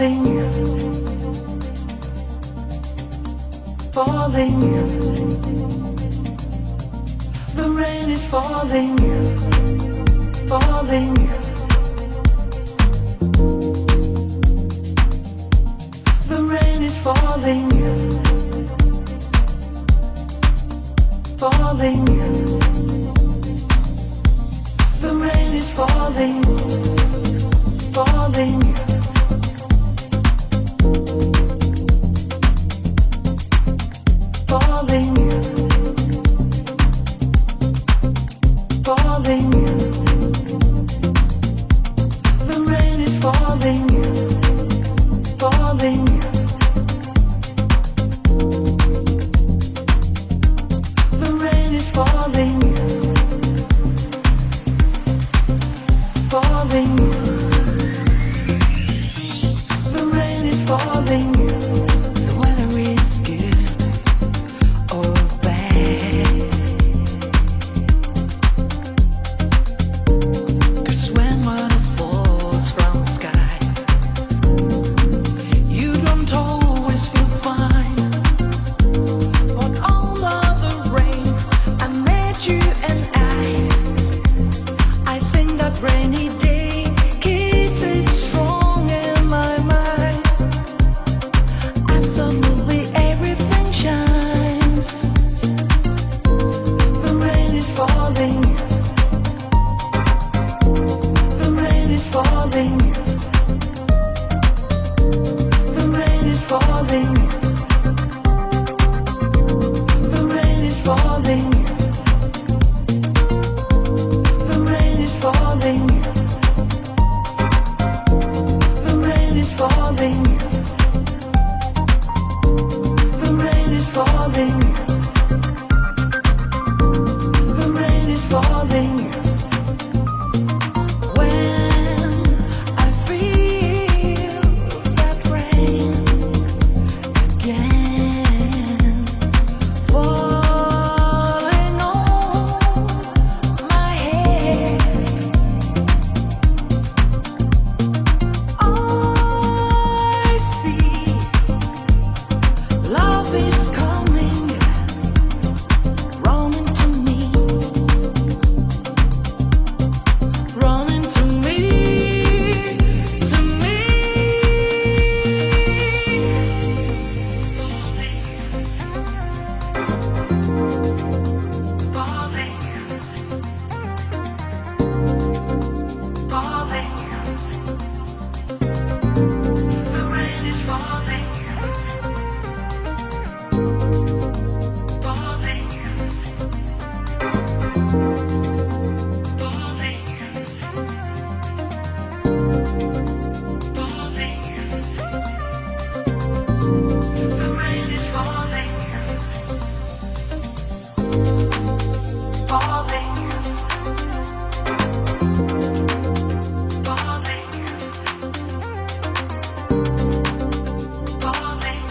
falling. The rain is falling, falling. The rain is falling, falling. The rain is falling, falling. Falling, falling. The rain is falling, falling. The rain is falling, falling. The rain is falling. The weather is good or bad. 'Cause when water falls from the sky, you don't always feel fine. But under the rain, I met you and I think that rainy day keeps it strong in my mind. Absolutely everything shines. The rain is falling. The rain is falling. The rain is falling. The rain is falling. The rain is falling. The rain is falling. The rain is falling. The rain is falling. When I feel that rain again falling on my head, I see love is coming, running to me, running to me, to me. Falling, falling, the rain is falling, falling, falling, falling. The rain is falling, falling, falling, falling.